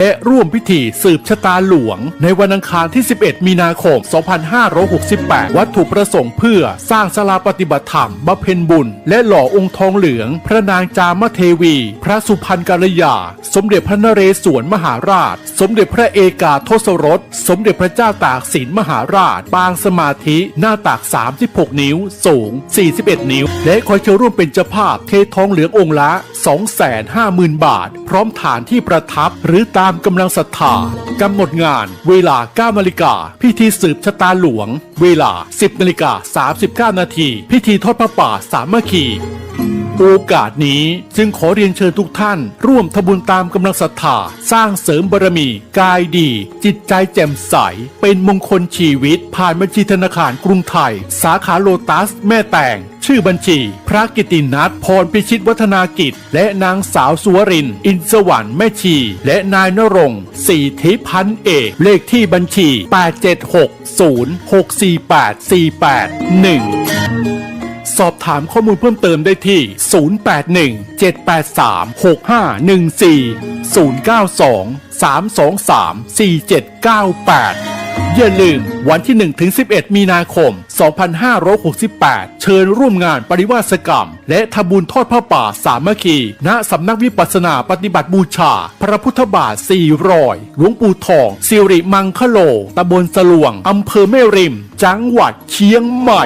และร่วมพิธีสืบชะตาหลวงในวันอังคารที่ 11 มีนาคม 2568 วัตถุประสงค์เพื่อสร้างศาลาปฏิบัติธรรมบำเพ็ญบุญและหล่อองค์ทองเหลืองพระนางจามเทวีพระสุพรรณกัลยาสมเด็จพระนเรศวรมหาราชสมเด็จพระเอกาทศรสสมเด็จพระเจ้าตากสินมหาราชปางสมาธิหน้าตัก 36 นิ้วสูง 41 นิ้วและขอเชิญร่วมเป็นเจ้าภาพเททองเหลืององค์ละ 250,000 บาทพร้อมฐานที่ประทับหรือตามกำลังศรัทธากำหนดงานเวลา 9 นาฬิกาพิธีสืบชะตาหลวงเวลา 10 นาฬิกา 39 นาทีพิธีทอดพระป่าสามัคคีโอกาสนี้จึงขอเรียนเชิญทุกท่านร่วมทำบุญตามกำลังศรัทธาสร้างเสริมบารมีกายดีจิตใจแจ่มใสเป็นมงคลชีวิตผ่านบัญชีธนาคารกรุงไทยสาขาโลตัสแม่แตงชื่อบัญชีพระกิตินัทพรพิชิตวัฒนากิจและนางสาวสุวรินทร์อินสวรรค์แม่ชีและนายณรงค์ศรีทิพันธ์เอกเลขที่บัญชี 876064848 สอบถามข้อมูลเพิ่มเติมได้ที่ 081-783-6514 092-323-4798 อย่าลืมวันที่ 1-11 มีนาคม 2568 เชิญร่วมงานปริวาสกรรมและทำบุญทอดผ้าป่าสามัคคีณสำนักวิปัสสนาปฏิบัติบูชาพระพุทธบาท400หลวงปู่ทองสิริมังคโลตำบลสลวงอำเภอแม่ริมจังหวัดเชียงใหม่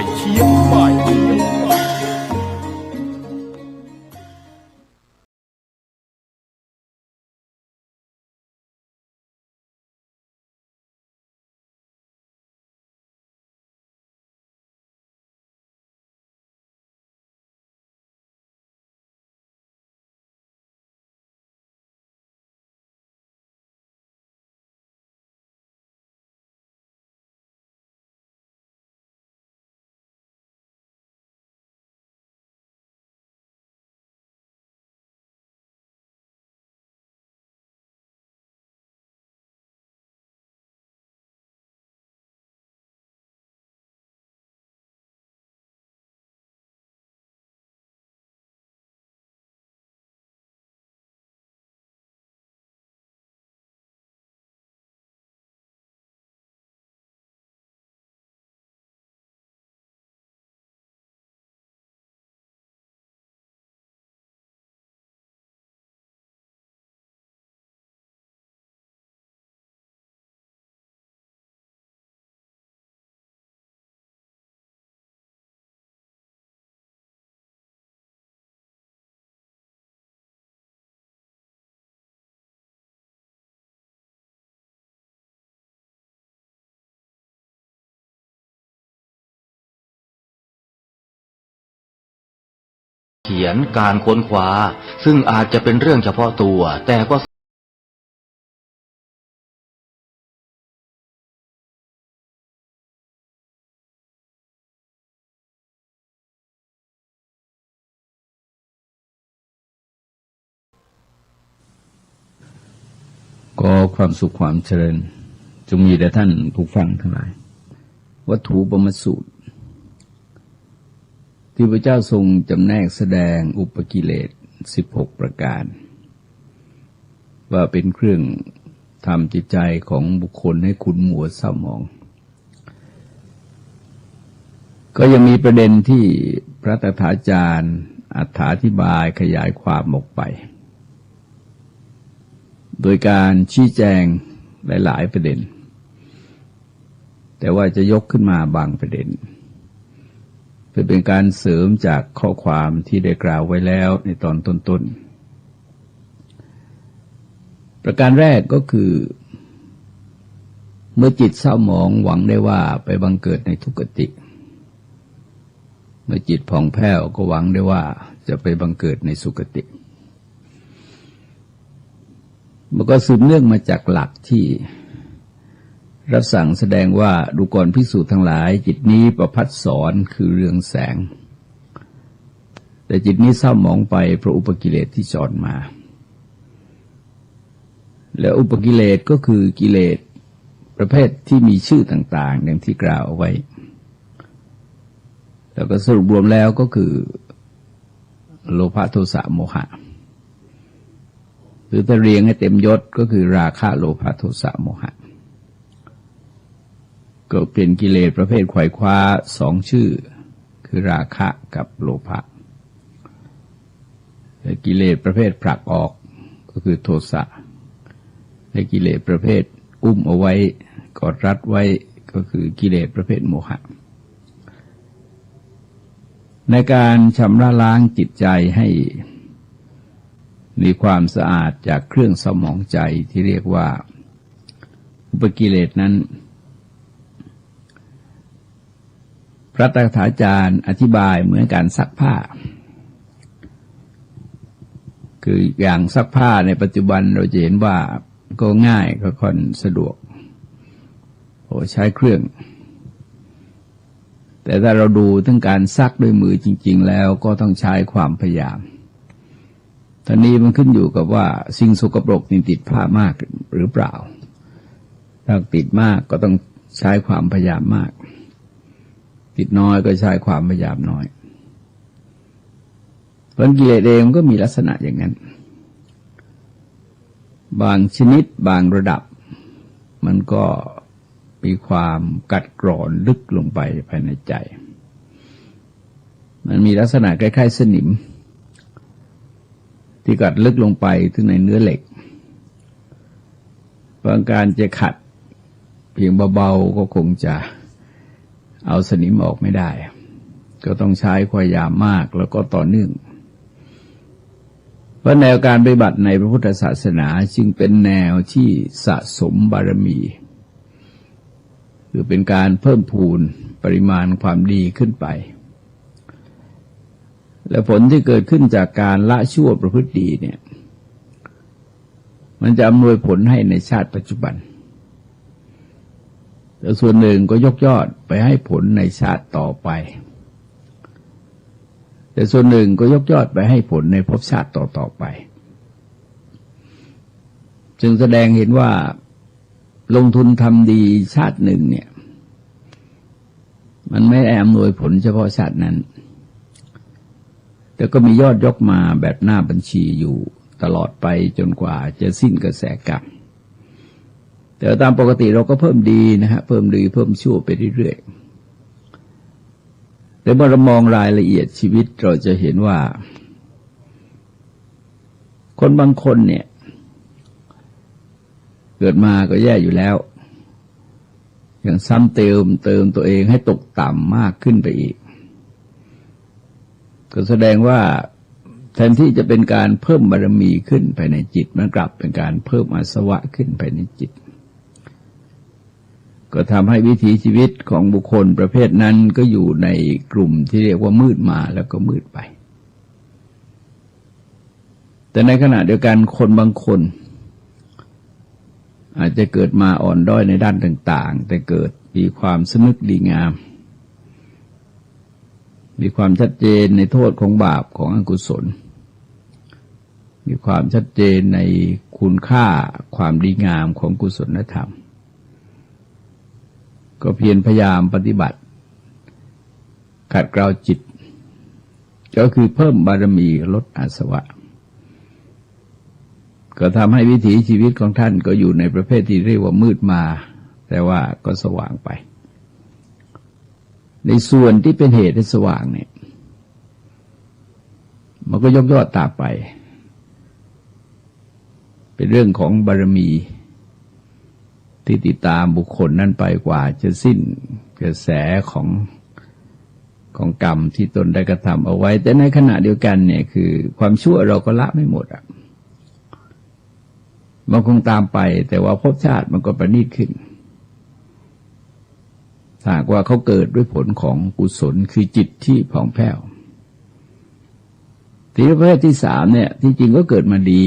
เขียนการค้นคว้าซึ่งอาจจะเป็นเรื่องเฉพาะตัวแต่ก็ความสุขความเจริญจงมีแด่ท่านผู้ฟังทั้งหลายวัตถุปมสูตรที่พระเจ้าทรงจำแนกแสดงอุปกิเลส16ประการว่าเป็นเครื่องทำจิตใจของบุคคลให้ขุ่นมัวเศร้าหมองก็ยังมีประเด็นที่พระตถาจารย์อธิบายขยายความออกไปโดยการชี้แจงหลายๆประเด็นแต่ว่าจะยกขึ้นมาบางประเด็นเพื่อเป็นการเสริมจากข้อความที่ได้กล่าวไว้แล้วในตอนต้นๆประการแรกก็คือเมื่อจิตเศร้าหมองหวังได้ว่าไปบังเกิดในทุกขติเมื่อจิตผ่องแผ้วก็หวังได้ว่าจะไปบังเกิดในสุคติมันก็สืบเนื่องมาจากหลักที่รับสั่งแสดงว่าดูก่อนภิกษุทั้งหลายจิตนี้ประพัดสอนคือเรืองแสงแต่จิตนี้เศร้าหมองไปเพราะอุปกิเลสที่จรมาและอุปกิเลสก็คือกิเลสประเภทที่มีชื่อต่างๆอย่างที่กล่าวเอาไว้แล้วก็สรุปรวมแล้วก็คือโลภะโทสะโมหะ รือถ้าเรียงให้เต็มยศก็คือราคะโลภะโทสะโมหะก็เป็นกิเลสประเภทไขว่คว้าสองชื่อคือราคะกับโลภะและกิเลสประเภทผลักออกก็คือโทสะและกิเลสประเภทอุ้มเอาไว้กอดรัดไว้ก็คือกิเลสประเภทโมหะในการชำระล้างจิตใจให้มีความสะอาดจากเครื่องเศร้าหมองใจที่เรียกว่าอุปกิเลสนั้นพระตถาจารย์อธิบายเหมือนการซักผ้าคืออย่างซักผ้าในปัจจุบันเราจะเห็นว่าก็ง่ายก็ค่อนสะดวกใช้เครื่องแต่ถ้าเราดูถึงการซักด้วยมือจริงๆแล้วก็ต้องใช้ความพยายามท่านี้มันขึ้นอยู่กับว่าสิ่งสกปรกนี่ติดผ้ามากหรือเปล่าถ้าติดมากก็ต้องใช้ความพยายามมากติดน้อยก็ใช้ความพยายามน้อยเพราะกิเลสเองมันก็มีลักษณะอย่างนั้นบางชนิดบางระดับมันก็มีความกัดกร่อนลึกลงไปภายในใจมันมีลักษณะคล้ายๆสนิมที่กัดลึกลงไปถึงในเนื้อเหล็กบางการจะขัดเพียงเบาๆก็คงจะเอาสนิมออกไม่ได้ก็ต้องใช้ความพยายามมากแล้วก็ต่อเนื่องเพราะแนวการปฏิบัติในพระพุทธศาสนาจึงเป็นแนวที่สะสมบารมีคือเป็นการเพิ่มพูนปริมาณความดีขึ้นไปและผลที่เกิดขึ้นจากการละชั่วประพฤติดีเนี่ยมันจะอำนวยผลให้ในชาติปัจจุบันแต่ส่วนหนึ่งก็ยกยอดไปให้ผลในชาติต่อไปแต่ส่วนหนึ่งก็ยกยอดไปให้ผลในภพชาติต่อๆไปจึงแสดงเห็นว่าลงทุนทำดีชาติหนึ่งเนี่ยมันไม่ได้อำนวยผลเฉพาะชาตินั้นแต่ก็มียอดยกมาแบบหน้าบัญชีอยู่ตลอดไปจนกว่าจะสิ้นกระแสกรรมแต่ตามปกติเราก็เพิ่มดีนะฮะเพิ่มดีเพิ่มชั่วไปเรื่อยๆแต่เมื่อเรามองรายละเอียดชีวิตเราจะเห็นว่าคนบางคนเนี่ยเกิดมาก็แย่อยู่แล้วอย่างซ้ำเติมตัวเองให้ตกต่ำมากขึ้นไปอีกก็แสดงว่าแทนที่จะเป็นการเพิ่มบารมีขึ้นภายในจิตมันกลับเป็นการเพิ่มอาสวะขึ้นภายในจิตก็ทำให้วิถีชีวิตของบุคคลประเภทนั้นก็อยู่ในกลุ่มที่เรียกว่ามืดมาแล้วก็มืดไปแต่ในขณะเดียวกันคนบางคนอาจจะเกิดมาอ่อนด้อยในด้านต่างๆแต่เกิดมีความสนึกดีงามมีความชัดเจนในโทษของบาปของอกุศลมีความชัดเจนในคุณค่าความดีงามของกุศลธรรมก็เพียรพยายามปฏิบัติขัดเกลาจิตก็คือเพิ่มบารมีลดอาสวะก็ทำให้วิถีชีวิตของท่านก็อยู่ในประเภทที่เรียกว่ามืดมาแต่ว่าก็สว่างไปในส่วนที่เป็นเหตุให้สว่างเนี่ยมันก็ยกยอดตามไปเป็นเรื่องของบารมีที่ติดตามบุคคลนั้นไปกว่าจะสิ้นกระแสของกรรมที่ตนได้กระทำเอาไว้แต่ในขณะเดียวกันเนี่ยคือความชั่วเราก็ละไม่หมดอ่ะมันคงตามไปแต่ว่าภพชาติมันก็ประณีตขึ้นถ้าหากว่าเขาเกิดด้วยผลของกุศลคือจิตที่ผ่องแผ้วทีนี้ประเภทที่สามเนี่ยที่จริงก็เกิดมาดี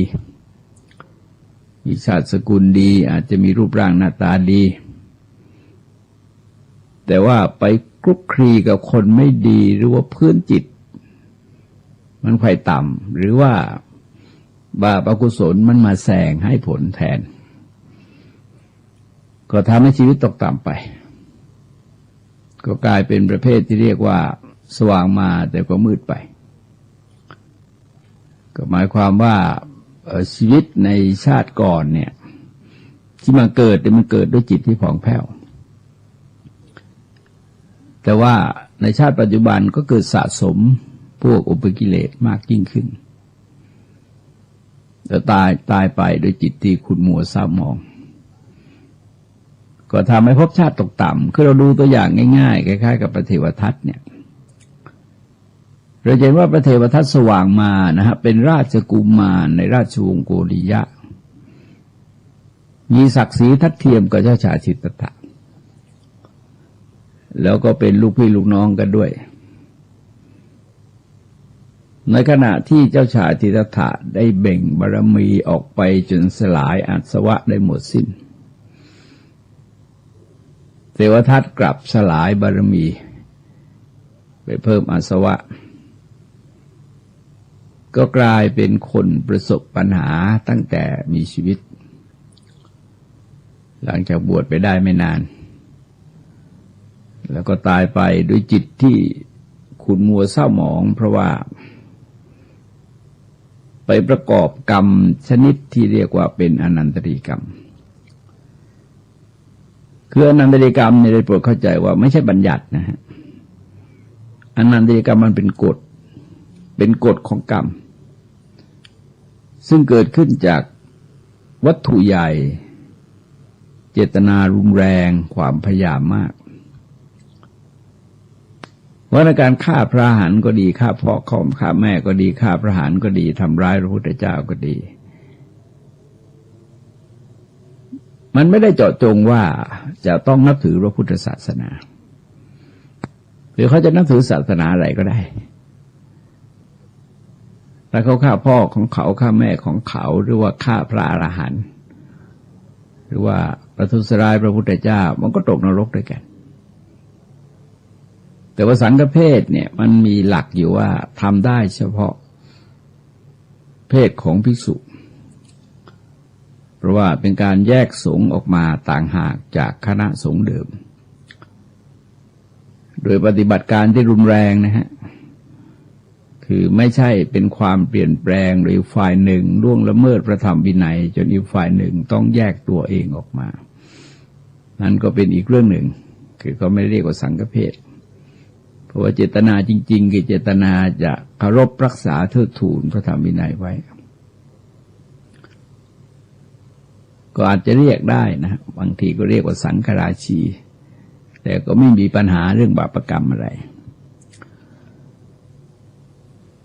มีชาติสกุลดีอาจจะมีรูปร่างหน้าตาดีแต่ว่าไปคลุกคลีกับคนไม่ดีหรือว่าพื้นจิตมันไขว่ต่ำหรือว่าบาปอกุศลมันมาแซงให้ผลแทนก็ทำให้ชีวิตตกต่ำไปก็กลายเป็นประเภทที่เรียกว่าสว่างมาแต่ก็มืดไปก็หมายความว่า ชีวิตในชาติก่อนเนี่ยที่มาเกิดมันเกิดด้วยจิตที่ผ่องแผ้วแต่ว่าในชาติปัจจุบันก็เกิดสะสมพวกอุปกิเลสมากยิ่งขึ้นแต่ตายไปโดยจิตที่ขุ่นมัวเศร้าหมองก็ทำให้ภพชาติตกต่ำคือเราดูตัวอย่างง่ายๆคล้ายๆกับพระเทวทัตเนี่ยเราเห็นว่าพระเทวทัตสว่างมานะฮะเป็นราชกุมารในราชวงศ์โกริยะมีศักดิ์ศรีทัดเทียมกับเจ้าชายสิทธัตถะแล้วก็เป็นลูกพี่ลูกน้องกันด้วยในขณะที่เจ้าชายสิทธัตถะได้เบ่งบารมีออกไปจนสลายอาสวะได้หมดสิ้นเทวทัตกลับสลายบารมีไปเพิ่มอาสวะก็กลายเป็นคนประสบปัญหาตั้งแต่มีชีวิตหลังจากบวชไปได้ไม่นานแล้วก็ตายไปด้วยจิตที่ขุ่นมัวเศร้าหมองเพราะว่าไปประกอบกรรมชนิดที่เรียกว่าเป็นอนันตริกรรมคืออนันตริกรรมเนี่ยได้โปรดเข้าใจว่าไม่ใช่บัญญัตินะฮะอนันตริกรรมมันเป็นกฎของกรรมซึ่งเกิดขึ้นจากวัตถุใหญ่เจตนารุนแรงความพยายามมากว่าในการฆ่าพระอรหันต์ก็ดีฆ่าพ่อฆ่าแม่ก็ดีฆ่าพระอรหันต์ก็ดีทำร้ายพระพุทธเจ้าก็ดีมันไม่ได้เจาะจงว่าจะต้องนับถือพระพุทธศาสนาหรือเขาจะนับถือศาสนาอะไรก็ได้แต่เขาฆ่าพ่อของเขาฆ่าแม่ของเขาหรือว่าฆ่าพระอรหันต์หรือว่าประทุษร้ายพระพุทธเจ้ามันก็ตกนรกด้วยกันแต่ว่าสังฆเพศเนี่ยมันมีหลักอยู่ว่าทำได้เฉพาะเพศของภิกษุเพราะว่าเป็นการแยกสงฆ์ออกมาต่างหากจากคณะสงฆ์เดิมโดยปฏิบัติการที่รุนแรงนะฮะคือไม่ใช่เป็นความเปลี่ยนแปลงหรือฝ่ายหนึ่งล่วงละเมิดพระธรรมวินัยจนอีกฝ่ายหนึ่งต้องแยกตัวเองออกมานั่นก็เป็นอีกเรื่องหนึ่งคือเขาไม่เรียกว่าสังฆเพศเพราะว่าเจตนาจริงๆคือเจตนาจะเคารพรักษาเทิดทูนพระธรรมวินัยไว้ก็อาจจะเรียกได้นะบางทีก็เรียกว่าสังฆราชีแต่ก็ไม่มีปัญหาเรื่องบาปกรรมอะไร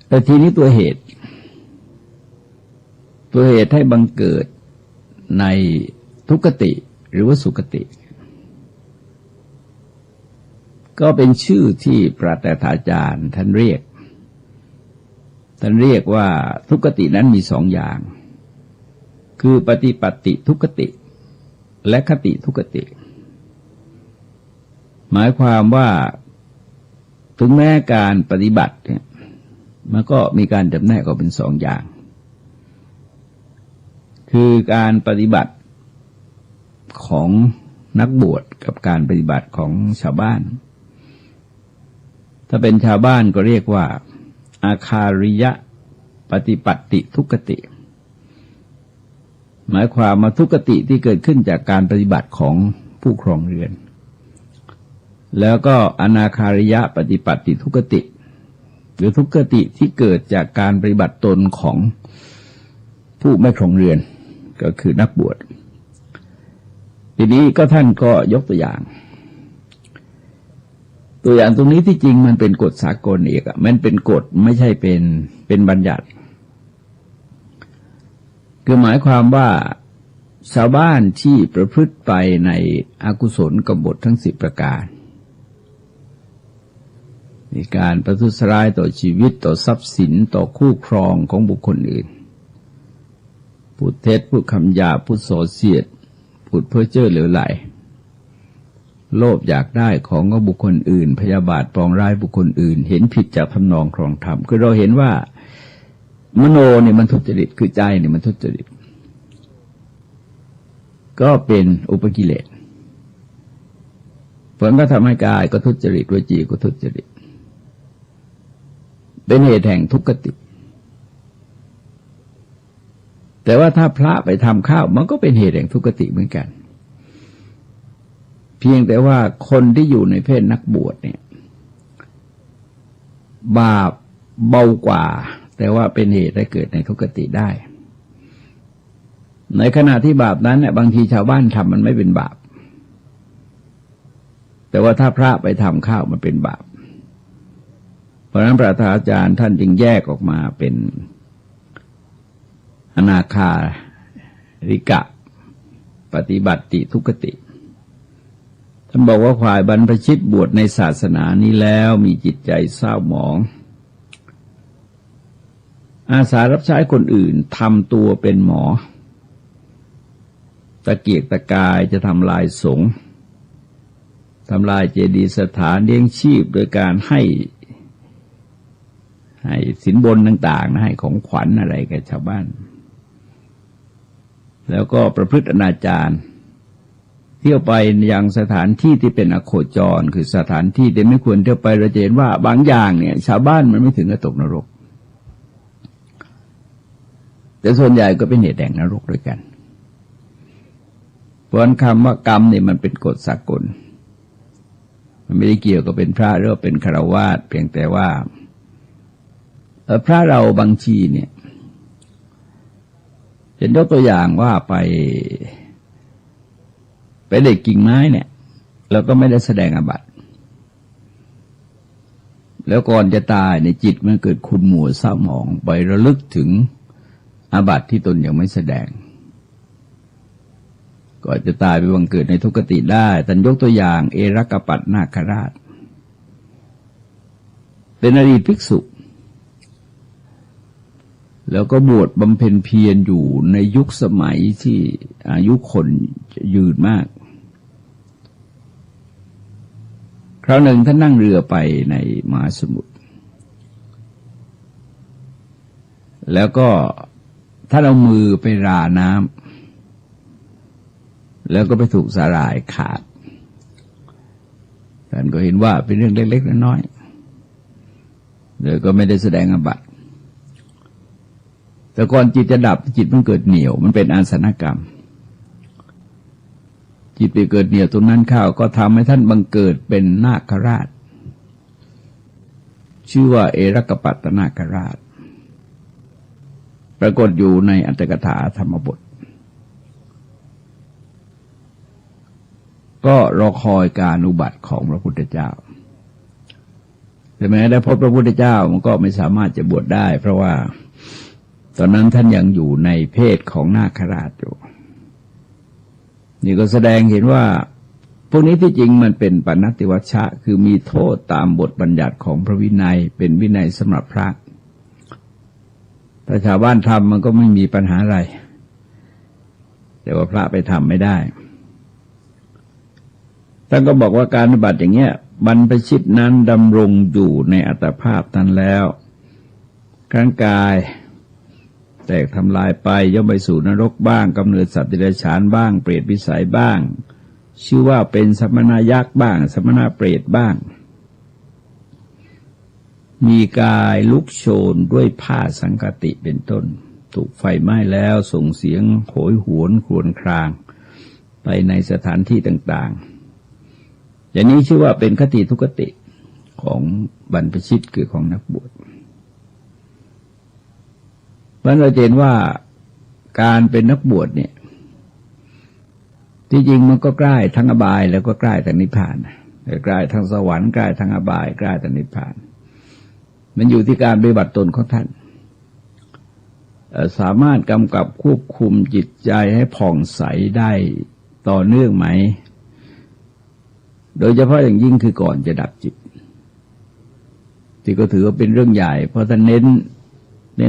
แต่ทีนี้ตัวเหตุให้บังเกิดในทุกขติหรือว่าสุขติก็เป็นชื่อที่พระตถาจารย์ท่านเรียกว่าทุกขตินั้นมีสองอย่างคือปฏิปัตติทุกขติและคติทุกขติหมายความว่าถึงแม้การปฏิบัติเนี่ยมันก็มีการจำแนกออกเป็นสองอย่างคือการปฏิบัติของนักบวชกับการปฏิบัติของชาวบ้านถ้าเป็นชาวบ้านก็เรียกว่าอาคาริยะปฏิปัตติทุกขติหมายความว่าทุกขติที่เกิดขึ้นจากการปฏิบัติของผู้ครองเรือนแล้วก็อนาคาริยะปฏิปัตติทุกขติหรือทุกขติที่เกิดจากการปฏิบัติตนของผู้ไม่ครองเรือนก็คือนักบวชทีนี้ก็ท่านก็ยกตัวอย่างตรงนี้ที่จริงมันเป็นกฎสากลเอกมันเป็นกฎไม่ใช่เป็นบัญญัติคือหมายความว่าชาวบ้านที่ประพฤติไปในอกุศลกบฏทั้ง10ประการมีการประทุษร้ายต่อชีวิตต่อทรัพย์สินต่อคู่ครองของบุคคลอื่นพูดเท็จพูดคำหยาบพูดส่อเสียดพูดเพ้อเจ้อเหลวไหลโลภอยากได้ของบุคคลอื่นพยาบาทปองร้ายบุคคลอื่นเห็นผิดจากทำนองครองธรรมคือเราเห็นว่ามโนเนี่ยมันทุจริตคือใจเนี่ยมันทุจริตก็เป็นอุปกิเลสผลก็ทำให้กายก็ทุจริตวจีก็ทุจริตเป็นเหตุแห่งทุกขติ แต่ว่าถ้าพระไปทำข้าวมันก็เป็นเหตุแห่งทุกขติเหมือนกันเพียงแต่ว่าคนที่อยู่ในเพศนักบวชเนี่ยบาปเบากว่าแต่ว่าเป็นเหตุให้เกิดในทุกขติได้ในขณะที่บาปนั้นเนี่ยบางทีชาวบ้านทำมันไม่เป็นบาปแต่ว่าถ้าพระไปทำข้าวมันเป็นบาปเพราะฉะนั้นพระอาจารย์ท่านจึงแยกออกมาเป็นอนาคาริกะปฏิบัติทุกขติท่านบอกว่าฝ่ายบรรพชิตบวชในศาสนานี้แล้วมีจิตใจเศร้าหมองอาสารับใช้คนอื่นทำตัวเป็นหมอตะเกียกตะกายจะทำลายสงฆ์ทำลายเจดีย์สถานเลี้ยงชีพโดยการให้สินบนต่างๆนะให้ของขวัญอะไรแก่ชาวบ้านแล้วก็ประพฤติอนาจารเที่ยวไปยังสถานที่ที่เป็นอโคจรคือสถานที่ที่ไม่ควรเที่ยวไปเราจะเห็นว่าบางอย่างเนี่ยชาวบ้านมันไม่ถึงกับตกนรกแต่ส่วนใหญ่ก็เป็นเหตุแห่งนรกด้วยกันเพราะคำว่ากรรมเนี่ยมันเป็นกฎสากลมันไม่ได้เกี่ยวกับเป็นพระหรือเป็นฆราวาสเพียงแต่ว่าพระเราบางทีเนี่ยเป็นยกตัวอย่างว่าไปเด็ดกิ่งไม้เนี่ยเราก็ไม่ได้แสดงอาบัติแล้วก่อนจะตายในจิตมันเกิดขุ่นมัวเศร้าหมองไประลึกถึงอาบัติที่ตนยังไม่แสดงก็จะตายไปบังเกิดในทุกขติได้ท่านยกตัวอย่างเอรักกปัฏนาคราชเป็นอดีตภิกษุแล้วก็บวชบำเพ็ญเพียรอยู่ในยุคสมัยที่อายุคนยืนมากคราวหนึ่งท่านนั่งเรือไปในมหาสมุทรแล้วก็ท่านเอามือไปราน้ำแล้วก็ไปถูกสาหร่ายขาดท่านก็เห็นว่าเป็นเรื่องเล็กๆน้อยๆเลยก็ไม่ได้แสดงอาบัติแต่ก่อนจิตจะดับจิตมันเกิดเหนียวมันเป็นอาสนกรรมจิตไปเกิดเหนียวตรงนั้นเข้าก็ทำให้ท่านบังเกิดเป็นนาคราชชื่อว่าเอรักกปัฏนาคราชปรากฏอยู่ในอัตถกถาธรรมบทก็รอคอยการอุบัติของพระพุทธเจ้าแต่แม้ได้พบพระพุทธเจ้ามันก็ไม่สามารถจะบวชได้เพราะว่าตอนนั้นท่านยังอยู่ในเพศของนาคราชอยู่นี่ก็แสดงเห็นว่าพวกนี้ที่จริงมันเป็นปณัตติวัชชะคือมีโทษตามบทบัญญัติของพระวินัยเป็นวินัยสำหรับพระถ้าชาวบ้านทำมันก็ไม่มีปัญหาอะไรแต่ว่าพระไปทำไม่ได้ท่านก็บอกว่าการปฏิบัติอย่างเงี้ยบรรพชิตนั้นดำรงอยู่ในอัตภาพนั้นแล้วร่างกายแตกทำลายไปย่อมไปสู่นรกบ้างกำเนิดสัตว์เดรัจฉานบ้างเปรตวิสัยบ้างชื่อว่าเป็นสมณยักษ์บ้างสมณเปรตบ้างมีกายลุกโชนด้วยผ้าสังคติเป็นต้นถูกไฟไหม้แล้วส่งเสียงโหยหวนครวญครางไปในสถานที่ต่างๆอย่างนี้ชื่อว่าเป็นคติทุกขติของบรรพชิตคือของนักบวชเพราะเราเห็นว่าการเป็นนักบวชเนี่ยที่จริงมันก็ใกล้ทั้งอบายแล้วก็ใกล้ทั้งนิพพานใกล้ทั้งสวรรค์ใกล้ทั้งอบายใกล้ทั้งนิพพานมันอยู่ที่การปฏิบัติตนของท่านสามารถกำกับควบคุมจิตใจให้ผ่องใสได้ต่อเนื่องไหมโดยเฉพาะอย่างยิ่งคือก่อนจะดับจิตที่ก็ถือว่าเป็นเรื่องใหญ่เพราะท่านเน้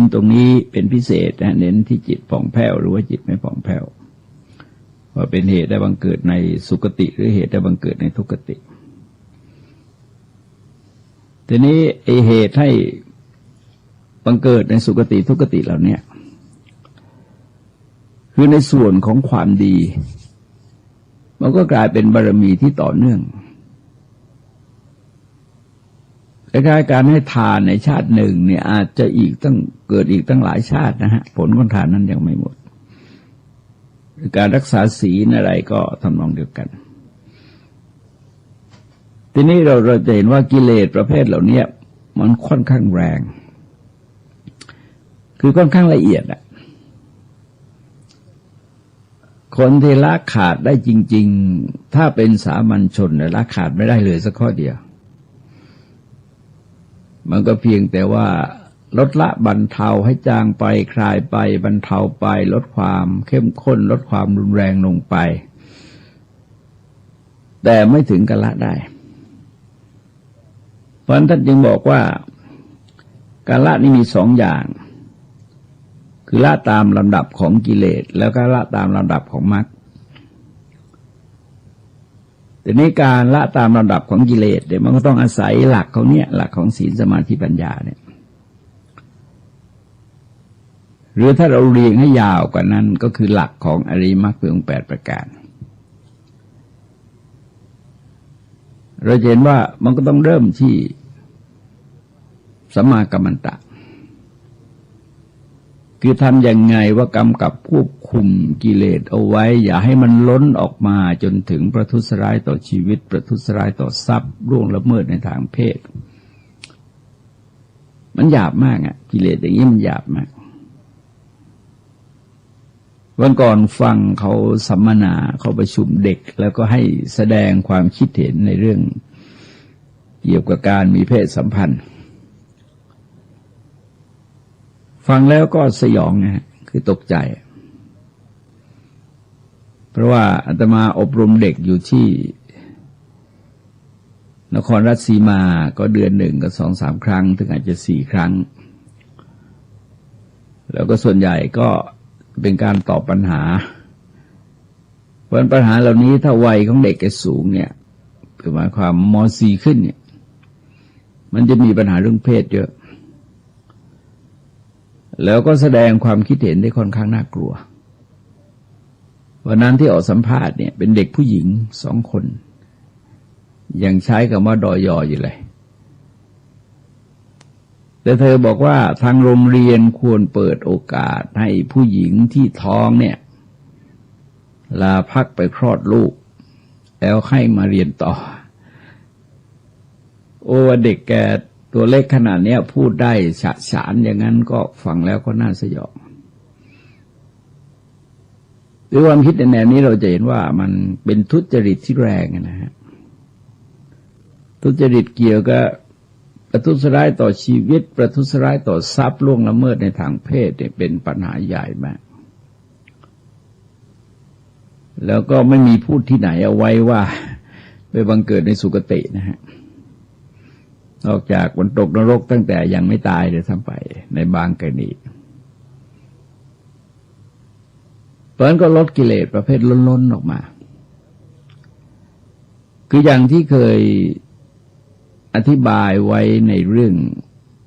นตรงนี้เป็นพิเศษนะเน้นที่จิตผ่องแผ้วหรือว่าจิตไม่ผ่องแผ้วว่าเป็นเหตุได้บังเกิดในสุคติหรือเหตุได้บังเกิดในทุกขติทีนี้ไอเหตุให้บังเกิดในสุคติทุกขติเหล่านี้คือในส่วนของความดีมันก็กลายเป็นบารมีที่ต่อเนื่องคล้ายๆการให้ทานในชาติหนึ่งเนี่ยอาจจะอีกตั้งเกิดอีกตั้งหลายชาตินะฮะผลของทานนั้นยังไม่หมด การรักษาศีลอะไรก็ทำนองเดียวกันทีนี้เราจะเห็นว่ากิเลสประเภทเหล่านี้มันค่อนข้างแรงคือค่อนข้างละเอียดอ่ะคนที่ละขาดได้จริงๆถ้าเป็นสามัญชนละขาดไม่ได้เลยสักข้อเดียวมันก็เพียงแต่ว่าลดละบรรเทาให้จางไปคลายไปบรรเทาไปลดความเข้มข้นลดความรุนแรงลงไปแต่ไม่ถึงกับละได้เพราะฉะนั้นท่านจึงบอกว่าการละนี่มีสองอย่างคือละตามลำดับของกิเลสแล้วก็ละตามลำดับของมรรคแต่นี้การละตามลำดับของกิเลสเนี่ยมันก็ต้องอาศัยหลักเขาเนี่ยหลักของศีลสมาธิปัญญาเนี่ยหรือถ้าเราเรียงให้ยาวกว่านั้นก็คือหลักของอริยมรรคมีองค์8ประการเราเห็นว่ามันก็ต้องเริ่มที่สัมมากัมมันตะคือทำยังไงว่ากำกับควบคุมกิเลสเอาไว้อย่าให้มันล้นออกมาจนถึงประทุษร้ายต่อชีวิตประทุษร้ายต่อทรัพย์ล่วงละเมิดในทางเพศมันหยาบมากอ่ะกิเลสอย่างนี้มันหยาบมากวันก่อนฟังเขาสัมมนาเขาประชุมเด็กแล้วก็ให้แสดงความคิดเห็นในเรื่องเกี่ยวกับการมีเพศสัมพันธ์ฟังแล้วก็สยองนะคือตกใจเพราะว่าอาตมาอบรมเด็กอยู่ที่นครราชสีมาก็เดือนหนึ่งก็2-3 ครั้งถึงอาจจะ4 ครั้งแล้วก็ส่วนใหญ่ก็เป็นการตอบปัญหาเพราะปัญหาเหล่านี้ถ้าวัยของเด็กสูงเนี่ยคือหมายความม.4 ขึ้นเนี่ยมันจะมีปัญหาเรื่องเพศเยอะแล้วก็แสดงความคิดเห็นได้ค่อนข้างน่ากลัววันนั้นที่ออกสัมภาษณ์เนี่ยเป็นเด็กผู้หญิง2 คนยังใช้คำว่าดอยออยู่เลยแต่เธอบอกว่าทางโรงเรียนควรเปิดโอกาสให้ผู้หญิงที่ท้องเนี่ยลาพักไปคลอดลูกแล้วให้มาเรียนต่อโอ้เด็กแกตัวเล็กขนาดนี้พูดได้ฉะฉานอย่างนั้นก็ฟังแล้วก็น่าสยองด้วยความคิดในแนวนี้เราจะเห็นว่ามันเป็นทุจริตที่แรงนะฮะทุจริตเกี่ยวกับประทุษร้ายต่อชีวิตประทุษร้ายต่อทรัพย์ล่วงละเมิดในทางเพศเนี่ยเป็นปัญหาใหญ่มากแล้วก็ไม่มีพูดที่ไหนเอาไว้ว่าไปบังเกิดในสุคตินะฮะนอกจากวันตกนรกตั้งแต่ยังไม่ตายเลยซ้ำไปในบางกรณีเพราะฉะนั้นก็ลดกิเลสประเภทล้นๆออกมาคืออย่างที่เคยอธิบายไว้ในเรื่อง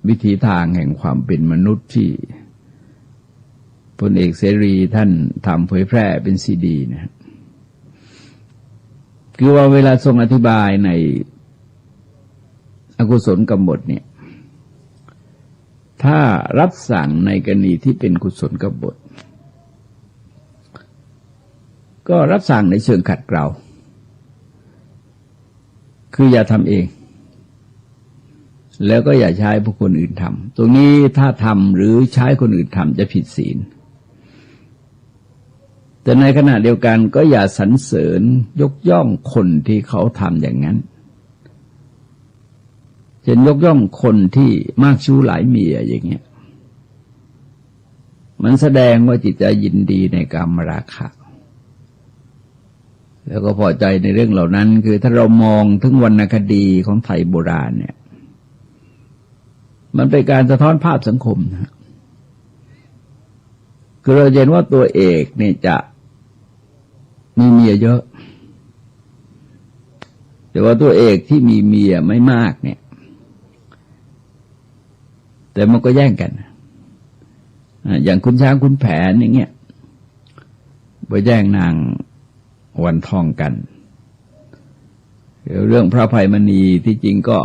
วิถีทางแห่งความเป็นมนุษย์ที่พลเอกเสรีท่านทำเผยแพร่เป็นซีดีนะคือว่าเวลาทรงอธิบายในอกุศลกบฏเนี่ยถ้ารับสั่งในกรณีที่เป็นกุศลกบฏก็รับสั่งในเชิงขัดเกลาคืออย่าทำเองแล้วก็อย่าใช้ผู้คนอื่นทำตรงนี้ถ้าทำหรือใช้คนอื่นทำจะผิดศีลแต่ในขณะเดียวกันก็อย่าสรรเสริญยกย่องคนที่เขาทำอย่างนั้นเช่นยกย่องคนที่มากชู้หลายเมียอย่างเงี้ยมันแสดงว่าจิตใจยินดีในกามราคะแล้วก็พอใจในเรื่องเหล่านั้นคือถ้าเรามองถึงวรรณคดีของไทยโบราณเนี่ยมันเป็นการสะท้อนภาพสังคมนะคือเราเห็นว่าตัวเอกเนี่ยจะมีเมียเยอะแต่ว่าตัวเอกที่มีเมียไม่มากเนี่ยแต่มันก็แย่งกันอย่างคุณช้างคุณแผนอย่างเงี้ยไปแย่งนางวันทองกันเรื่องพระอภัยมณีที่จริงก็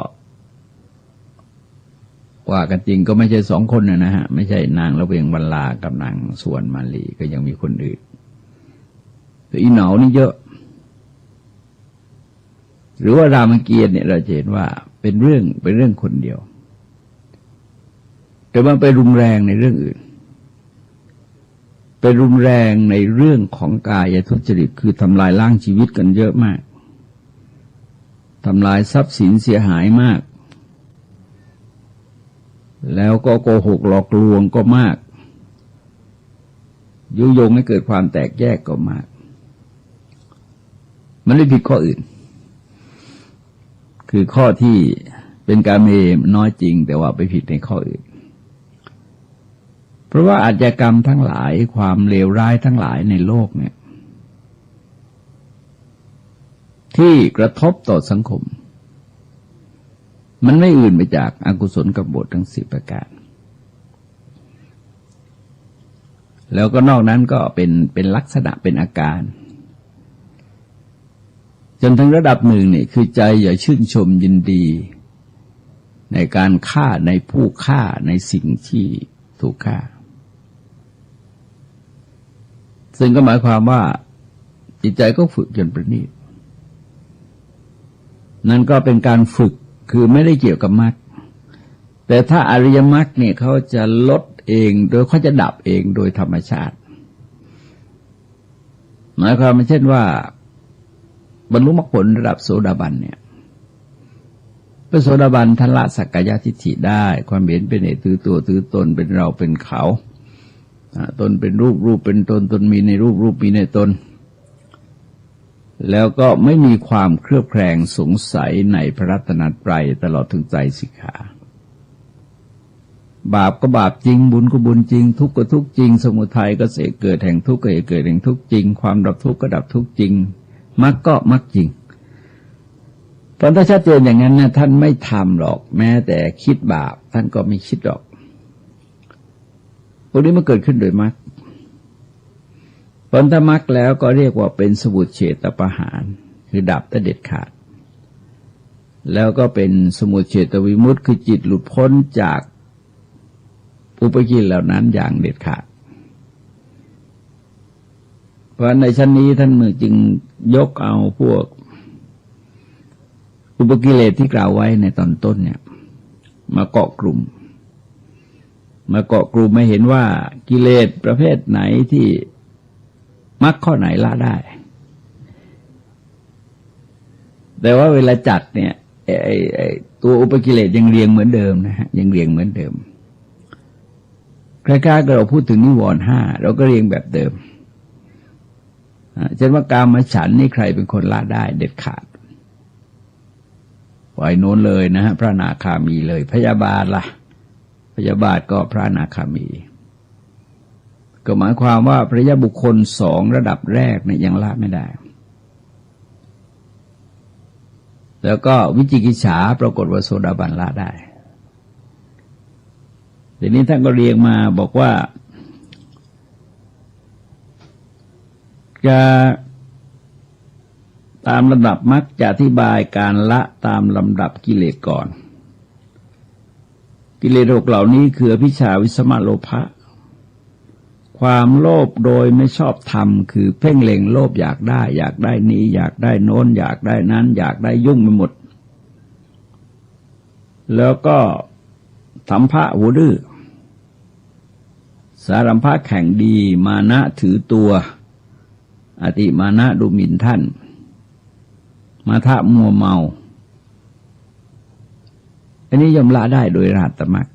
ว่ากันจริงก็ไม่ใช่2 คนนะฮะไม่ใช่นางละเวงวรรลากับนางสุวรรณมาลีก็ยังมีคนอื่น แต่อีเหนานี่เยอะหรือว่ารามเกียรติเนี่ยเราจะเห็นว่าเป็นเรื่องคนเดียวแต่มันไปรุนแรงในเรื่องอื่นไปรุนแรงในเรื่องของกายทุจริตคือทำลายล้างชีวิตกันเยอะมากทำลายทรัพย์สินเสียหายมากแล้วก็โกหกหลอกลวงก็มากยุยงให้เกิดความแตกแยกก็มากมันไม่ผิดข้ออื่นคือข้อที่เป็นกาเมน้อยจริงแต่ว่าไปผิดในข้ออื่นเพราะว่าอาชญากรรมทั้งหลายความเลวร้ายทั้งหลายในโลกเนี่ยที่กระทบต่อสังคมมันไม่อื่นไปจากอกุศลกบฏทั้ง10ประการแล้วก็นอกนั้นก็เป็นลักษณะเป็นอาการจนถึงระดับหนึ่งนี่คือใจอย่าชื่นชมยินดีในการฆ่าในผู้ฆ่าในสิ่งที่ถูกฆ่าซึ่งก็หมายความว่าจิตใจก็ฝึกจนประณีตนั่นก็เป็นการฝึกคือไม่ได้เกี่ยวกับมรรคแต่ถ้าอริยมรรคเนี่ยเขาจะลดเองโดยเขาจะดับเองโดยธรรมชาติหมายความเช่นว่าบรรลุมรรคผลระดับโสดาบันเนี่ยพระโสดาบันท่านละสักกายทิฏฐิได้ความเห็นเป็นเหตุถือตัวถือตนเป็นเราเป็นเขาตนเป็นรูปรูปเป็นตนตนมีในรูปรูปมีในตนแล้วก็ไม่มีความเครือบแคลงสงสัยในพระรัตนตรัยตลอดถึงไตรสิกขาบาปก็บาปจริงบุญก็บุญจริงทุกข์ก็ทุกข์จริงสมุทัยก็เสกเกิดแห่งทุกข์ก็เกิดแห่งทุกข์จริงความดับทุกข์ก็ดับทุกข์จริงมรรคก็มรรคจริงตอนถ้าชัดเจนอย่างนั้นนะท่านไม่ทำหรอกแม้แต่คิดบาปท่านก็ไม่คิดหรอกพวกนี้มันเกิดขึ้นโดยมรรคผลถ้ามรรคแล้วก็เรียกว่าเป็นสมุจเฉทประหารคือดับแต่เด็ดขาดแล้วก็เป็นสมุจเฉทวิมุตติคือจิตหลุดพ้นจากอุปกิเลสเหล่านั้นอย่างเด็ดขาดเพราะในชั้นนี้ท่านมือจึงยกเอาพวกอุปกิเลสที่กล่าวไว้ในตอนต้นเนี่ยมาเกาะกลุ่มไม่เห็นว่ากิเลสประเภทไหนที่มรรคข้อไหนละได้แต่ว่าเวลาจัดเนี่ยตัวอุปกิเลสยังเรียงเหมือนเดิมนะฮะยังเรียงเหมือนเดิมคล้ายๆกับเราพูดถึงนิวรณ์5เราก็เรียงแบบเดิมเช่นว่ากามฉันท์นี่ใครเป็นคนละได้เด็ดขาดปล่อยโน้นเลยนะฮะพระอนาคามีเลยพยาบาทล่ะพยาบาทก็พระอนาคามีก็หมายความว่าพระยะบุคคล2ระดับแรกเนี่ยยังละไม่ได้แล้วก็วิจิกิจฉาปรากฏว่าโสดาบันละได้ทีนี้ท่านก็เรียงมาบอกว่าจะตามลำดับมรรคจะอธิบายการละตามลำดับกิเลสก่อนกิเลส6เหล่านี้คืออภิชฌาวิสมะโลภะความโลภโดยไม่ชอบธรรมคือเพ่งเล็งโลภอยากได้นี้อยากได้โน้นอยากได้นั้นอยากได้ยุ่งไปหมดแล้วก็สัมภะหูดื้อสารัมภะแข่งดีมานะถือตัวอติมานะดูหมิ่นท่านมาทะมัวเมาอันนี้ย่อมละได้โดยอรหัตตมรรค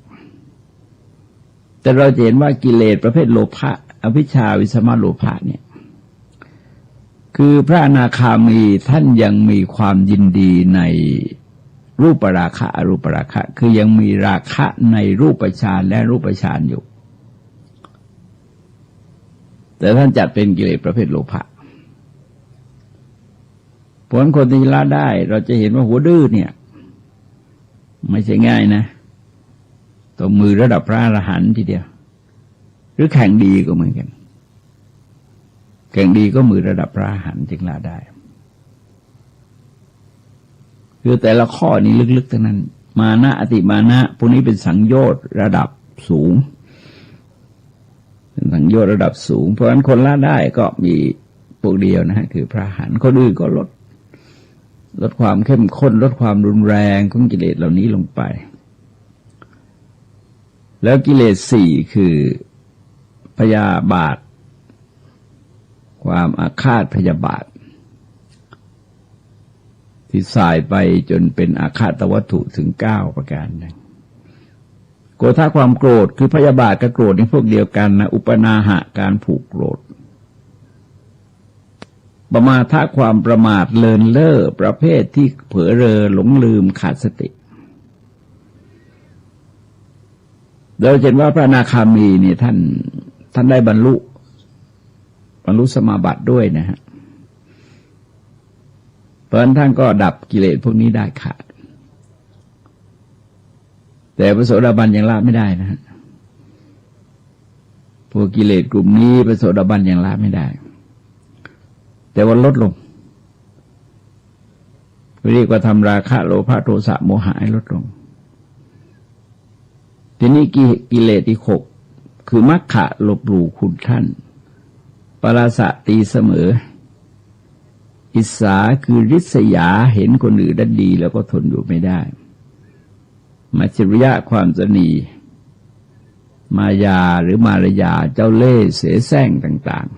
แต่เราเห็นว่ากิเลสประเภทโลภะอภิชฌาวิสมะโลภะเนี่ยคือพระอนาคามีท่านยังมีความยินดีในรูปราคะอรูปราคะคือยังมีราคะในรูปฌานและรูปฌานอยู่แต่ท่านจัดเป็นกิเลสประเภทโลภะผลคนที่ละได้เราจะเห็นว่าหัวดื้อเนี่ยไม่ใช่ง่ายนะต้องมือระดับพระอรหันต์ทีเดียวหรือแข่งดีก็เหมือนกันแข่งดีก็มือระดับพระอรหันต์จึงละได้คือแต่ละข้อนี้ลึกๆทั้งนั้นมานะอติมานะพวกนี้เป็นสังโยชน์ระดับสูงเป็นสังโยชน์ระดับสูงเพราะฉะนั้นคนละได้ก็มี พวกเดียวนะฮะคือพระอรหันต์คนอื่นก็ลดความเข้มข้นลดความรุนแรงของกิเลสเหล่านี้ลงไปแล้วกิเลสสี่คือพยาบาทความอาฆาตพยาบาทที่สายไปจนเป็นอาฆาตวัตถุถึง9ประการนะโกรธความโกรธคือพยาบาทกับโกรธในพวกเดียวกันนะอุปนาหะการผูกโกรธประมาทความประมาทเลินเล่อประเภทที่เผลอเรอหลงลืมขาดสติเราเห็นว่าพระอนาคามีนี่ท่านได้บรรลุสมาบัติด้วยนะฮะเพราะฉะนั้นท่านก็ดับกิเลสพวกนี้ได้ขาดแต่พระโสดาบันยังละไม่ได้นะฮะพวกกิเลสกลุ่มนี้พระโสดาบันยังละไม่ได้แต่ว่าลดลงเรียกว่าทำราคะโลภะโทสะโมหะให้ลดลงทีนี้กิเลสที่6คือมัคคะลบหลู่คุณท่านปราสะตีเสมออิสาคือริษยาเห็นคนอื่นได้ดีแล้วก็ทนอยู่ไม่ได้มัจฉริยะความตนีมายาหรือมารยาเจ้าเล่ห์เสแสร้งต่างๆ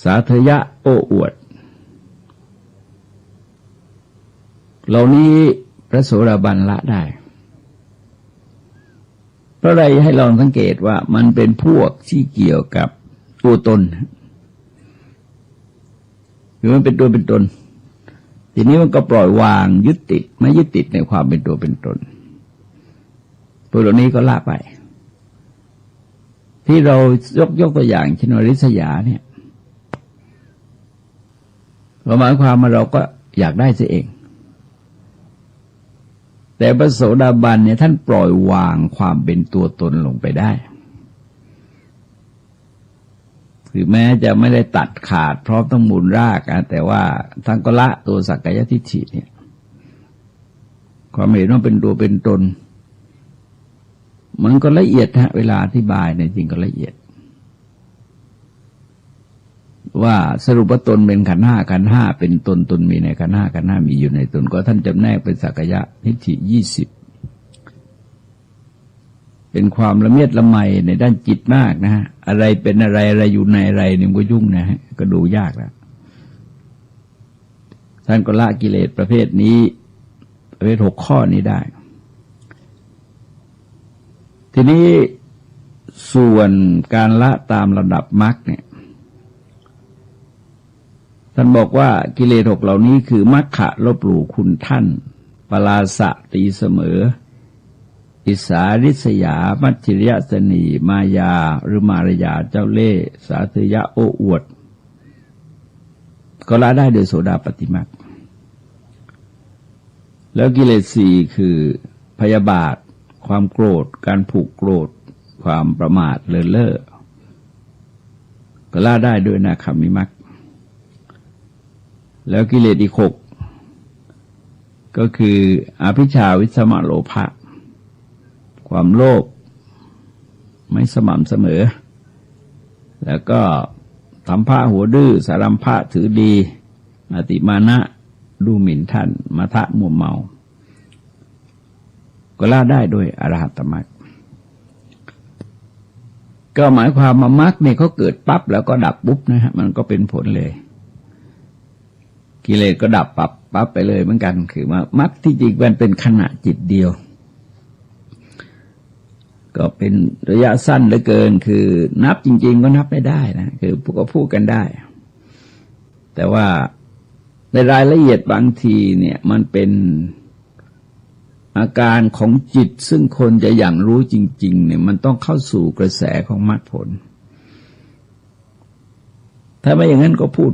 สาธยะโอ้อวดเหล่านี้พระโสดาบันละได้เพราะอะไรให้ลองสังเกตว่ามันเป็นพวกที่เกี่ยวกับตัวตนหรือมันเป็นตัวเป็นตนทีนี้มันก็ปล่อยวางยึดติดไม่ยึดติดในความเป็นตัวเป็นตนพวกเหล่านี้ก็ละไปที่เรายกตัวอย่างเช่นริษยาเนี่ยหมายความว่าเราก็อยากได้เสียเองแต่พระโสดาบันเนี่ยท่านปล่อยวางความเป็นตัวตนลงไปได้คือแม้จะไม่ได้ตัดขาดเพราะต้องมูลรากแต่ว่าท่านก็ละตัวสักกายทิฏฐิเนี่ยความเห็นว่าเป็นตัวเป็นตนมันก็ละเอียดฮะเวลาอธิบายเนี่ยจริงก็ละเอียดว่าสรุปว่าตนเป็นขันธ์ห้าขันธ์ห้าเป็นตนมีในขันธ์ห้าขันธ์ห้ามีอยู่ในตนก็ท่านจำแนกเป็นสักกายทิฏฐิ20เป็นความละเมียดละไมในด้านจิตมากนะฮะอะไรเป็นอะไรอะไรอยู่ในอะไรเนี่ยก็ยุ่งนะฮะก็ดูยากแล้วท่านก็ละกิเลสประเภทนี้ประเภท6ข้อนี้ได้ทีนี้ส่วนการละตามระดับมรรคเนี่ยท่านบอกว่ากิเลส6เหล่านี้คือมัคคะลบหลู่คุณท่านปราสะตีเสมออิสาริษยามัจฉริยะสนีมายาหรือมารยาเจ้าเล่ห์สาธยะโอ้อวดก็ละได้โดยโสดาปัตติมรรคแล้วกิเลส4คือพยาบาทความโกรธการผูกโกรธความประมาทเลินเล่อก็ละได้โดยอนาคามิมรรคแล้วกิเลสอีก6ก็คืออภิชาวิสมะโลภะความโลภไม่สม่ำเสมอแล้วก็สัมภะหัวดื้อสารัมภะถือดีอติมานะดูหมิ่นท่านมัทะมัวเมาก็ละได้โดยอรหัตมรรคก็หมายความว่ามรรคเนี่ยเขาเกิดปั๊บแล้วก็ดับปุ๊บนะฮะมันก็เป็นผลเลยกิเลสก็ดับปั๊บไปเลยเหมือนกันคือว่ามรรคที่จริงมันเป็นขณะจิตเดียวก็เป็นระยะสั้นเหลือเกินคือนับจริงๆก็นับไม่ได้นะคือพวกก็พูดกันได้แต่ว่าในรายละเอียดบางทีเนี่ยมันเป็นอาการของจิตซึ่งคนจะอย่างรู้จริงๆเนี่ยมันต้องเข้าสู่กระแสของมรรคผลถ้าไม่อย่างนั้นก็พูด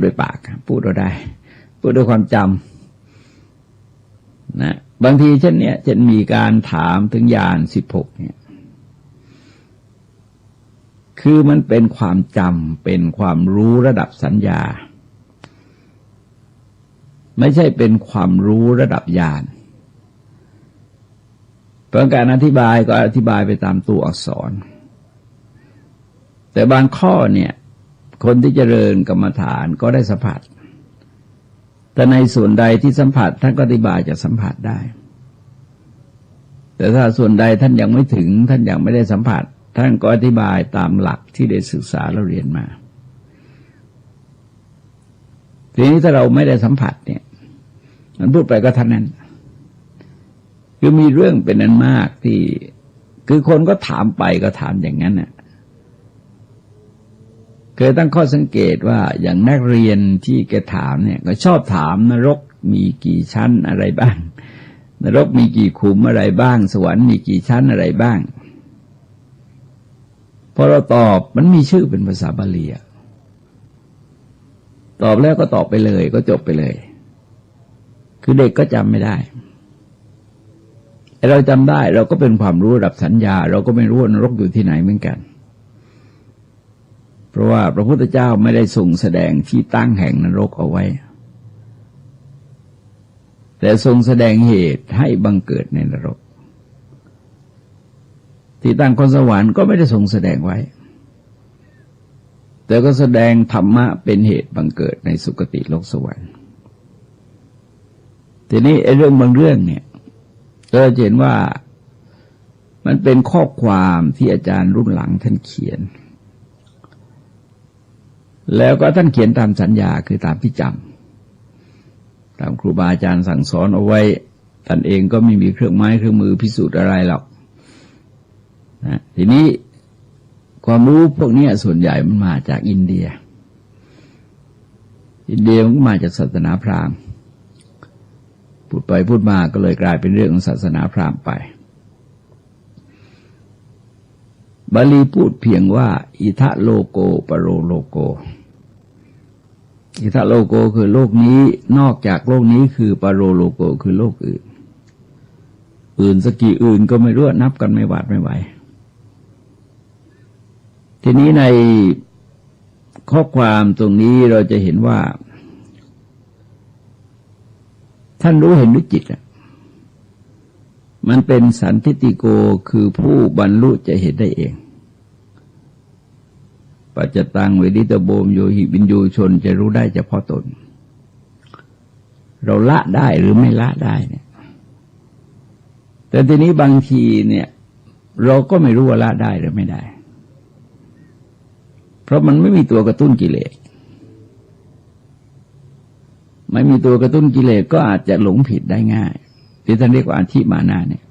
ด้วยปากพูดเราได้พูดด้วยความจำนะบางทีเช่นเนี้ยจะมีการถามถึงญาณ16เนี่ยคือมันเป็นความจำเป็นความรู้ระดับสัญญาไม่ใช่เป็นความรู้ระดับญาณเพราะการอธิบายก็อธิบายไปตามตัวอักษร แต่บางข้อเนี่ยคนที่เจริญกรรมฐานก็ได้สัมผัสแต่ในส่วนใดที่สัมผัสท่านก็อธิบายจะสัมผัสได้แต่ถ้าส่วนใดท่านยังไม่ถึงท่านยังไม่ได้สัมผัสท่านก็อธิบายตามหลักที่ได้ศึกษาเราเรียนมาทีนี้ถ้าเราไม่ได้สัมผัสเนี่ยมันพูดไปก็เท่านั้นคือมีเรื่องเป็นอันมากที่คือคนก็ถามไปก็ถามอย่างนั้นน่ะเคยตั้งข้อสังเกตว่าอย่างนักเรียนที่แกถามเนี่ยก็ชอบถามนรกมีกี่ชั้นอะไรบ้างนรกมีกี่ขุมอะไรบ้างสวรรค์มีกี่ชั้นอะไรบ้างพอเราตอบมันมีชื่อเป็นภาษาบาลีตอบแล้วก็ตอบไปเลยก็จบไปเลยคือเด็กก็จำไม่ได้เราจำได้เราก็เป็นความรู้ระดับสัญญาเราก็ไม่รู้ว่านรกอยู่ที่ไหนเหมือนกันเพราะว่าพระพุทธเจ้าไม่ได้ทรงแสดงที่ตั้งแห่งนรกเอาไว้แต่ทรงแสดงเหตุให้บังเกิดในนรกที่ตั้งของสวรรค์ก็ไม่ได้ทรงแสดงไว้แต่ก็แสดงธรรมะเป็นเหตุบังเกิดในสุคติโลกสวรรค์ทีนี้ไอ้เรื่องบางเรื่องเนี่ยเราจะเห็นว่ามันเป็นข้อความที่อาจารย์รุ่นหลังท่านเขียนแล้วก็ท่านเขียนตามสัญญาคือตามที่จำตามครูบาอาจารย์สั่งสอนเอาไว้ท่านเองก็ไม่มีเครื่องไม้เครื่องมือพิสูจน์อะไรหรอกนะทีนี้ความรู้พวกนี้ส่วนใหญ่มันมาจากอินเดียมันก็มาจากศาสนาพราหมณ์พูดไปพูดมาก็เลยกลายเป็นเรื่องของศาสนาพราหมณ์ไปบาลีพูดเพียงว่าอิทะโลโกปโรโลโกอิทะโลโกคือโลกนี้นอกจากโลกนี้คือปโรโลโกคือโลกอื่นสักกี่อื่นก็ไม่รู้นับกันไม่หวาดไม่ไหวทีนี้ในข้อความตรงนี้เราจะเห็นว่าท่านรู้เห็นด้วยจิตมันเป็นสันทิฏฐิโกคือผู้บรรลุจะเห็นได้เองปัจจตังเวดิตโบมโยหิวินยูชนจะรู้ได้เฉพาะตนเราละได้หรือไม่ละได้เนี่ยแต่ทีนี้บางทีเนี่ยเราก็ไม่รู้ว่าละได้หรือไม่ได้เพราะมันไม่มีตัวกระตุ้นกิเลสไม่มีตัวกระตุ้นกิเลสก็อาจจะหลงผิดได้ง่ายที่ท่านเรียกว่าอธิมานะเนี่ย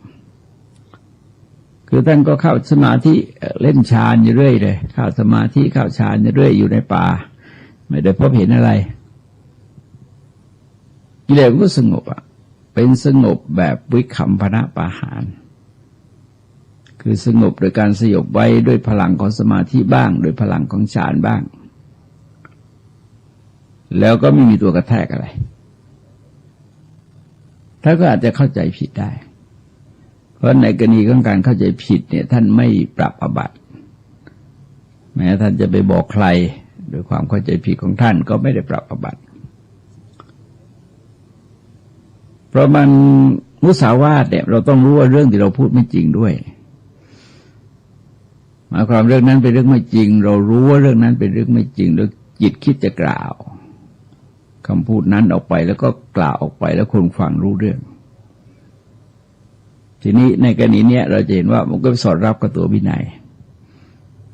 คือท่านก็เข้าสมาธิเล่นฌานอยู่เรื่อยเลยเข้าสมาธิเข้าฌานอยู่เรื่อยอยู่ในป่าไม่ได้พบเห็นอะไรกิเลสก็สงบเป็นสงบแบบวิคัมภนะปาหารคือสงบโดยการสยบไว้ด้วยพลังของสมาธิบ้างโดยพลังของฌานบ้างแล้วก็ไม่มีตัวกระแทกอะไรท่านก็อาจจะเข้าใจผิดได้เพราะในกรณีของการเข้าใจผิดเนี่ยท่านไม่ปรับอาบัติแม้ท่านจะไปบอกใครโดยความเข้าใจผิดของท่านก็ไม่ได้ปรับอาบัติเพราะมันมุสาวาทเนี่ยเราต้องรู้ว่าเรื่องที่เราพูดไม่จริงด้วยหมายความเรื่องนั้นเป็นเรื่องไม่จริงเรารู้ว่าเรื่องนั้นเป็นเรื่องไม่จริงแล้วจิตคิดจะกล่าวคำพูดนั้นออกไปแล้วก็กล่าวออกไปแล้วคนฟังรู้เรื่องทีนี้ในกรณีเนี้ยเราจะเห็นว่ามันก็สอดรับกับตัววินัย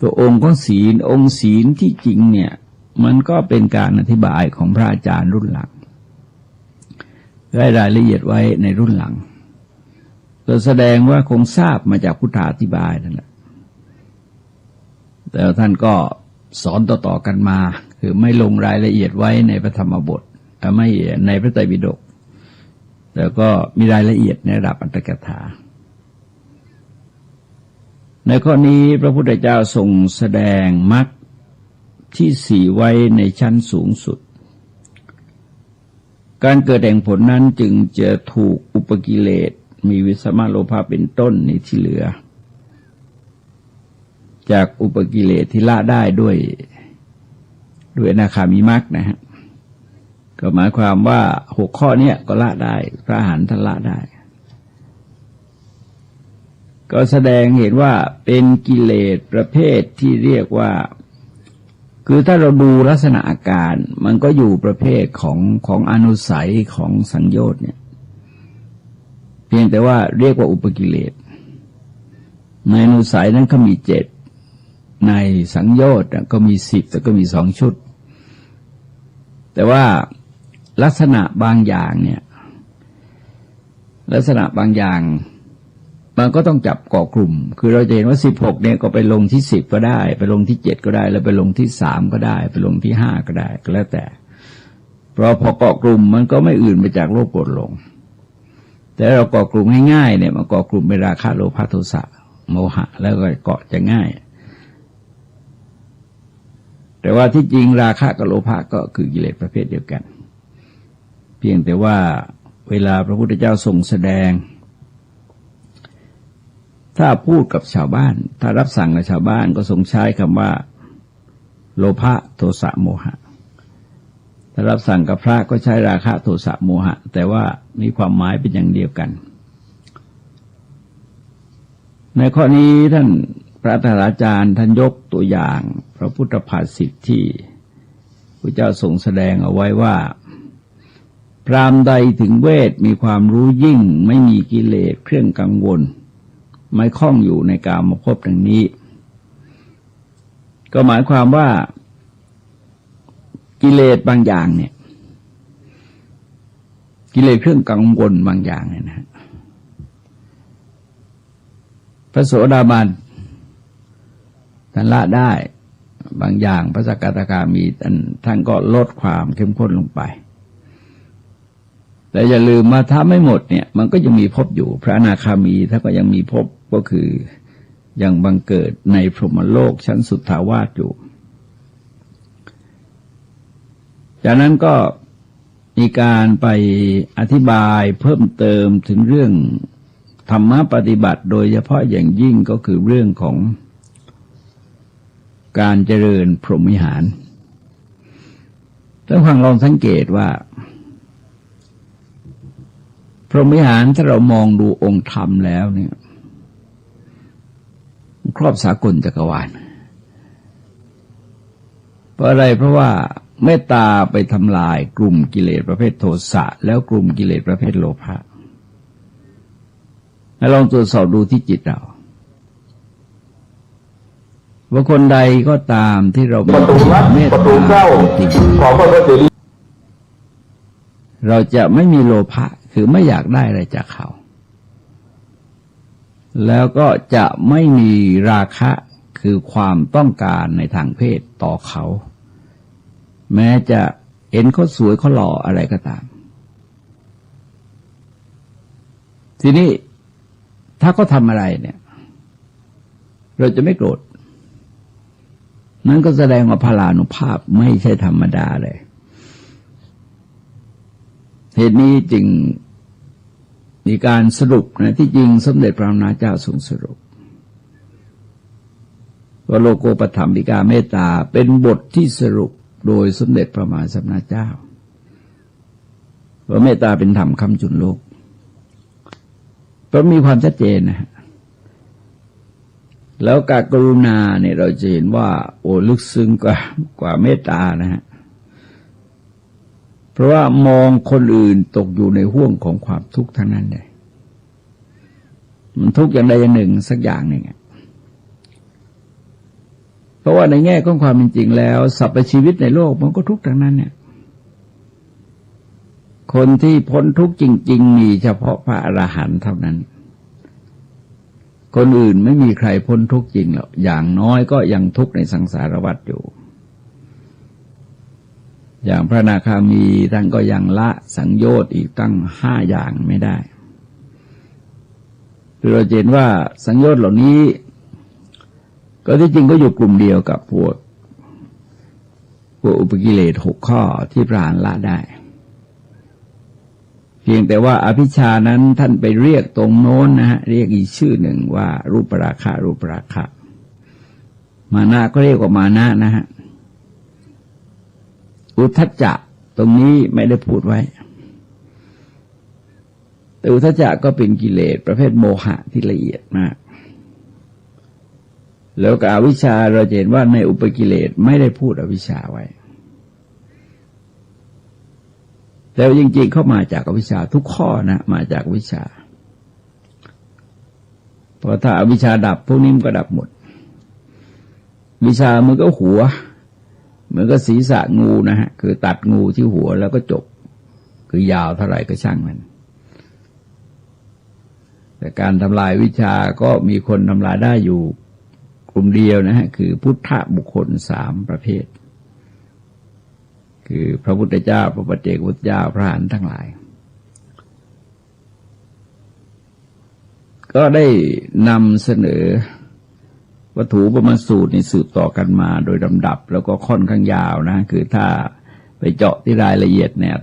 ตัวองค์ของศีลองค์ศีลที่จริงเนี่ยมันก็เป็นการอธิบายของพระอาจารย์รุ่นหลังได้รายละเอียดไว้ในรุ่นหลังก็แสดงว่าคงทราบมาจากพุทธาธิบายนั่นแหละแต่ท่านก็สอนต่อๆกันมาคือไม่ลงรายละเอียดไว้ในพระธรรมบทไม่ในพระไตรปิฎกแล้วก็มีรายละเอียดในระดับอัตถกถาในข้อนี้พระพุทธเจ้าทรงแสดงมรรคที่สี่ไว้ในชั้นสูงสุดการเกิดแห่งผลนั้นจึงจะถูกอุปกิเลสมีวิสมาโลภะเป็นต้นนี้ที่เหลือจากอุปกิเลสที่ละได้ด้วยอนาคามิมรรคนะฮะก็หมายความว่า6ข้อนี้ก็ละได้พระอรหันต์ท่านละได้ ก็แสดงเห็นว่าเป็นกิเลสประเภทที่เรียกว่าคือถ้าเราดูลักษณะอาการมันก็อยู่ประเภทของอนุสัยของสังโยชน์เนี่ยเพียงแต่ว่าเรียกว่าอุปกิเลสในอนุสัยนั้นก็มี7ในสังโยชน์ก็มี10แต่ก็มี2ชุดแต่ว่าลักษณะบางอย่างเนี่ยลักษณะบางอย่างมันก็ต้องจับก่อกลุ่มคือเราจะเห็นว่า16เนี่ยก็ไปลงที่10ก็ได้ไปลงที่7ก็ได้แล้วไปลงที่3ก็ได้ไปลงที่5ก็ได้ก็แล้วแต่เพราะพอเกาะกลุ่มมันก็ไม่อื่นไปจากโลภโกรธหลงแต่เราเกาะกลุ่มง่ายๆเนี่ยมันเกาะกลุ่มเป็นราคะโลภะโทสะโมหะแล้วก็เกาะจะง่ายแต่ว่าที่จริงราคะกับโลภะก็คือกิเลสประเภทเดียวกันเพียงแต่ว่าเวลาพระพุทธเจ้าทรงแสดงถ้าพูดกับชาวบ้านถ้ารับสั่งกับชาวบ้านก็ทรงใช้คำว่าโลภะโทสะโมหะถ้ารับสั่งกับพระก็ใช้ราคะโทสะโมหะแต่ว่ามีความหมายเป็นอย่างเดียวกันในข้อนี้ท่านพระอัฏฐาจารย์ท่านยกตัวอย่างพระพุทธภาษิตที่พระเจ้าทรงแสดงเอาไว้ว่าพราหมณ์ใดถึงเวทมีความรู้ยิ่งไม่มีกิเลสเครื่องกังวลไม่คล้องอยู่ในกามภพดังนี้ก็หมายความว่ากิเลสบางอย่างเนี่ยกิเลสเครื่องกังวลบางอย่างเนี่ยนะพระโสดาบันท่านละได้บางอย่างพระสกทาคามีท่านก็ลดความเข้มข้นลงไปแต่อย่าลืมมาถ้าไม่หมดเนี่ยมันก็ยังมีภพอยู่พระอนาคามีถ้าก็ยังมีภพก็คือยังบังเกิดในพรหมโลกชั้นสุทธาวาสอยู่จากนั้นก็มีการไปอธิบายเพิ่มเติมถึงเรื่องธรรมะปฏิบัติโดยเฉพาะอย่างยิ่งก็คือเรื่องของการเจริญพรหมวิหารท่านฟังลองสังเกตว่าพรหมวิหารถ้าเรามองดูองค์ธรรมแล้วเนี่ยครอบสากลจักรวาลเพราะอะไรเพราะว่าเมตตาไปทำลายกลุ่มกิเลสประเภทโทสะแล้วกลุ่มกิเลสประเภทโลภะให้ลองตรวจสอบดูที่จิตเราว่าคนใดก็ตามที่เรามีเมตตาจริงเราจะไม่มีโลภะคือไม่อยากได้อะไรจากเขาแล้วก็จะไม่มีราคะคือความต้องการในทางเพศต่อเขาแม้จะเห็นเขาสวยเขาหล่ออะไรก็ตามทีนี้ถ้าเขาทำอะไรเนี่ยเราจะไม่โกรธนั่นก็แสดงว่าพลานุภาพไม่ใช่ธรรมดาเลยเหตุนี้จึงมีการสรุปนะที่จริงสมเด็จพระนารายณ์เจ้าทรงสรุปว่าโลโกปถัมภิกาเมตตาเป็นบทที่สรุปโดยสมเด็จพระมหาสัมมาเจ้าว่าเมตตาเป็นธรรมค้ำจุนโลกเพราะมีความชัดเจนนะแล้วการกรุณาเนี่ยเราจะเห็นว่าโอ้ลึกซึ้งกว่าเมตตานะฮะเพราะว่ามองคนอื่นตกอยู่ในห่วงของความทุกข์ทั้งนั้นเลยมันทุกข์อย่างใดอย่างหนึ่งสักอย่างหนึ่งเพราะว่าในแง่ของความเป็นจริงแล้วสรรพชีวิตในโลกมันก็ทุกข์ทั้งนั้นเนี่ยคนที่พ้นทุกข์จริงๆมีเฉพาะพระอรหันต์เท่านั้นคนอื่นไม่มีใครพ้นทุกข์จริงหรอกอย่างน้อยก็ยังทุกข์ในสังสารวัฏอยู่อย่างพระอนาคามีท่านก็ยังละสังโยชน์อีกตั้ง5อย่างไม่ได้เราเห็นว่าสังโยชน์เหล่านี้ก็ที่จริงก็อยู่กลุ่มเดียวกับพวกอุปกิเลส6ข้อที่พระอรหันต์ละได้เพียงแต่ว่าอภิชานั้นท่านไปเรียกตรงโน้นนะฮะเรียกอีกชื่อหนึ่งว่ารูปราคะรูปราคะมานะก็เรียกว่ามานะนะฮะอุทธัจจะตรงนี้ไม่ได้พูดไว้แต่อุทธัจจะก็เป็นกิเลสประเภทโมหะที่ละเอียดมาก แล้วกับอวิชชาเราเห็นว่าในอุปกิเลสไม่ได้พูดอวิชชาไว้แล้วจริงๆเข้ามาจากอวิชชาทุกข้อนะมาจากวิชาเพราะถ้าอวิชชาดับพวกนี้มันก็ดับหมดวิชามันก็หัวเหมือนก็ศีรษะงูนะฮะคือตัดงูที่หัวแล้วก็จบคือยาวเท่าไหร่ก็ช่างมันแต่การทำลายวิชาก็มีคนทำลายได้อยู่กลุ่มเดียวนะฮะคือพุทธบุคคล3ประเภทคือพระพุทธเจ้าพระปัจเจกพุทธเจ้าพระอรหันต์ทั้งหลายก็ได้นำเสนอวัตถุปมาสูตรในสืบต่อกันมาโดยลำดับแล้วก็ค่อนข้างยาวนะคือถ้าไปเจาะที่รายละเอียดเนี่ยแต่